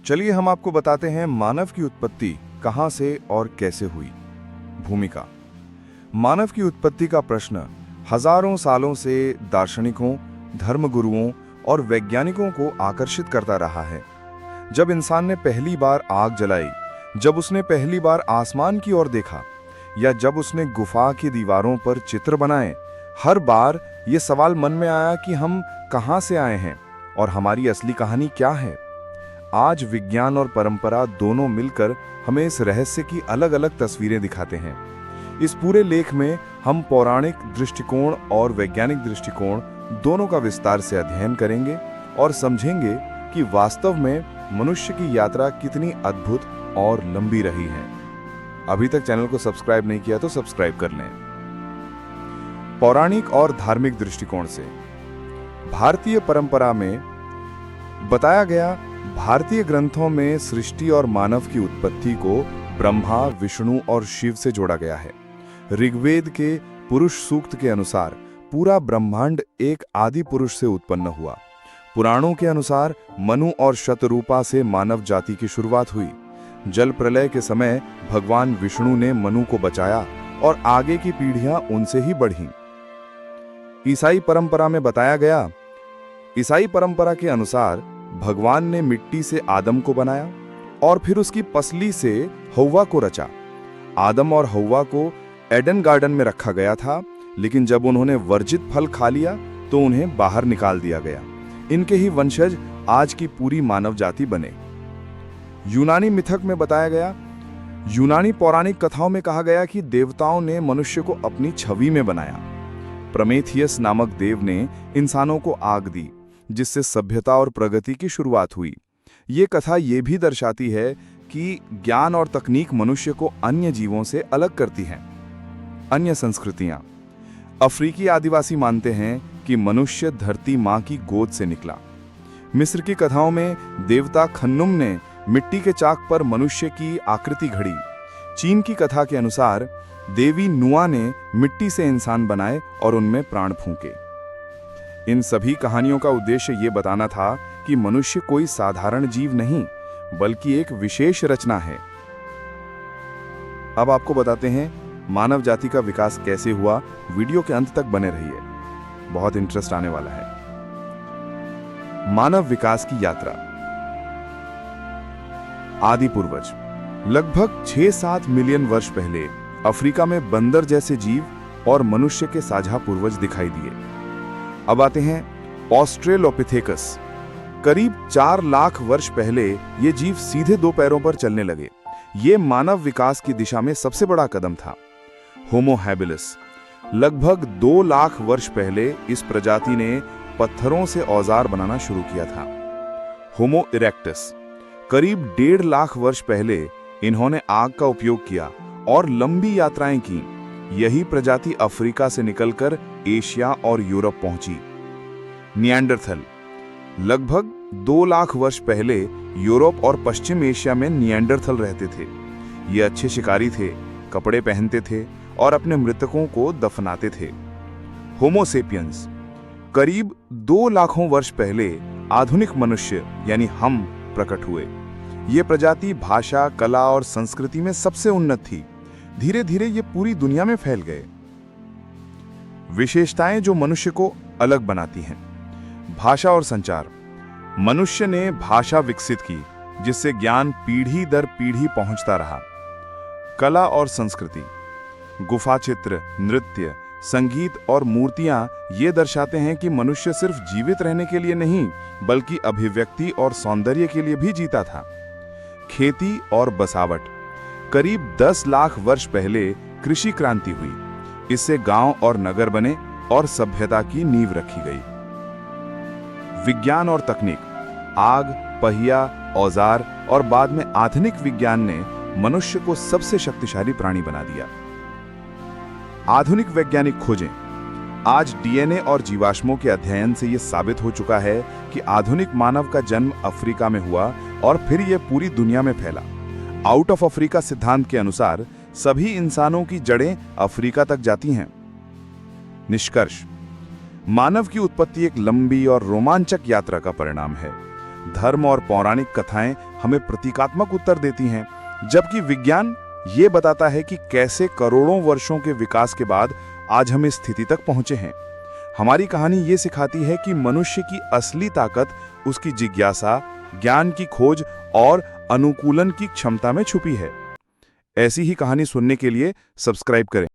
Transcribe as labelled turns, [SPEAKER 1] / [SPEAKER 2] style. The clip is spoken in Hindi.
[SPEAKER 1] चलिए हम आपको बताते हैं मानव की उत्पत्ति कहां से और कैसे हुई। भूमिका। मानव की उत्पत्ति का प्रश्न हजारों सालों से दार्शनिकों, धर्मगुरुओं और वैज्ञानिकों को आकर्षित करता रहा है। जब इंसान ने पहली बार आग जलाई, जब उसने पहली बार आसमान की ओर देखा, या जब उसने गुफा की दीवारों पर चित्र बनाए, हर बार ये सवाल मन में आया कि हम कहां से आए हैं और हमारी असली कहानी क्या है। आज विज्ञान और परंपरा दोनों मिलकर हमें इस रहस्य की अलग अलग तस्वीरें दिखाते हैं। इस पूरे लेख में हम पौराणिक दृष्टिकोण और वैज्ञानिक दृष्टिकोण दोनों का विस्तार से अध्ययन करेंगे और समझेंगे कि वास्तव में मनुष्य की यात्रा कितनी अद्भुत और लंबी रही है। अभी तक चैनल को सब्सक्राइब नहीं किया तो सब्सक्राइब कर लें। पौराणिक और धार्मिक दृष्टिकोण से भारतीय परंपरा में बताया गया, भारतीय ग्रंथों में सृष्टि और मानव की उत्पत्ति को ब्रह्मा, विष्णु और शिव से जोड़ा गया है। ऋग्वेद के पुरुष सूक्त के अनुसार पूरा ब्रह्मांड एक आदि पुरुष से उत्पन्न हुआ। पुराणों के अनुसार मनु और शतरूपा से मानव जाति की शुरुआत हुई। जल प्रलय के समय भगवान विष्णु ने मनु को बचाया और आगे की पीढ़ियां उनसे ही बढ़ीं। ईसाई परंपरा में बताया गया, ईसाई परंपरा के अनुसार भगवान ने मिट्टी से आदम को बनाया और फिर उसकी पसली से हव्वा को रचा। आदम और हव्वा को एडन गार्डन में रखा गया था, लेकिन जब उन्होंने वर्जित फल खा लिया तो उन्हें बाहर निकाल दिया गया। इनके ही वंशज आज की पूरी मानव जाति बने। यूनानी मिथक में बताया गया, यूनानी पौराणिक कथाओं में कहा गया कि देवताओं ने मनुष्य को अपनी छवि में बनाया। प्रमेथियस नामक देव ने इंसानों को आग दी, जिससे सभ्यता और प्रगति की शुरुआत हुई। ये कथा ये भी दर्शाती है कि ज्ञान और तकनीक मनुष्य को अन्य जीवों से अलग करती हैं। अन्य संस्कृतियां। अफ्रीकी आदिवासी मानते हैं कि मनुष्य धरती मां की गोद से निकला। मिस्र की कथाओं में देवता खन्नुम ने मिट्टी के चाक पर मनुष्य की आकृति घड़ी। चीन की कथा के अनुसार देवी नुआ ने मिट्टी से इंसान बनाए और उनमें प्राण फूंके। इन सभी कहानियों का उद्देश्य ये बताना था कि मनुष्य कोई साधारण जीव नहीं, बल्कि एक विशेष रचना है। अब आपको बताते हैं मानव जाति का विकास कैसे हुआ। वीडियो के अंत तक बने रहिए, बहुत इंटरेस्ट आने वाला है। मानव विकास की यात्रा। आदि पूर्वज। लगभग 6-7 मिलियन वर्ष पहले अफ्रीका में बंदर जैसे जीव और मनुष्य के साझा पूर्वज दिखाई दिए। अब आते हैं ऑस्ट्रेलोपिथेकस। करीब 4 लाख वर्ष पहले ये जीव सीधे 2 पैरों पर चलने लगे। ये मानव विकास की दिशा में सबसे बड़ा कदम था। Homo habilis. लगभग 2 लाख वर्ष पहले इस प्रजाति ने पत्थरों से औजार बनाना शुरू किया था। होमो इरेक्टस। करीब 1.5 लाख वर्ष पहले इन्होंने आग का उपयोग किया और लंबी यात्राएं की। यही प्रजाति अफ्रीका से निकलकर एशिया और यूरोप पहुंची। निएंडरथल। लगभग 2 लाख वर्ष पहले यूरोप और पश्चिम एशिया में निएंडरथल रहते थे। ये अच्छे शिकारी थे, कपड़े पहनते थे और अपने मृतकों को दफनाते थे। होमो सेपियंस। करीब 2 लाखों वर्ष पहले आधुनिक मनुष्य यानी हम प्रकट हुए। ये प्रजाति भाषा, कला और संस्कृति में सबसे उन्नत थी। धीरे धीरे ये पूरी दुनिया में फैल गए। विशेषताएं जो मनुष्य को अलग बनाती हैं। भाषा और संचार। मनुष्य ने भाषा विकसित की, जिससे ज्ञान पीढ़ी दर पीढ़ी पहुंचता रहा। कला और संस्कृति। गुफा चित्र, नृत्य, संगीत और मूर्तियां ये दर्शाते हैं कि मनुष्य सिर्फ जीवित रहने के लिए नहीं, बल्कि अभिव्यक्ति और सौंदर्य के लिए भी जीता था। खेती और बसावट। करीब 10 लाख वर्ष पहले कृषि क्रांति हुई। इससे गांव और नगर बने और सभ्यता की नींव रखी गई। विज्ञान और तकनीक। आग, पहिया, औजार और बाद में आधुनिक विज्ञान ने मनुष्य को सबसे शक्तिशाली प्राणी बना दिया। आधुनिक वैज्ञानिक खोजें। आज डीएनए और जीवाश्मों के अध्ययन से यह साबित हो चुका है कि आधुनिक मानव का जन्म अफ्रीका में हुआ और फिर यह पूरी दुनिया में फैला। आउट ऑफ अफ्रीका सिद्धांत के अनुसार सभी इंसानों की जड़ें अफ्रीका तक जाती हैं। निष्कर्ष। मानव की उत्पत्ति एक लंबी और रोमांचक यात्रा का परिणाम है। धर्म और पौराणिक कथाएं हमें प्रतीकात्मक उत्तर देती हैं, जबकि विज्ञान ये बताता है कि कैसे करोड़ों वर्षों के विकास के बाद आज हम इस स्थिति तक पहुंचे हैं। हमारी कहानी ये सिखाती है कि मनुष्य की असली ताकत उसकी जिज्ञासा, ज्ञान की खोज और अनुकूलन की क्षमता में छुपी है। ऐसी ही कहानी सुनने के लिए सब्सक्राइब करें।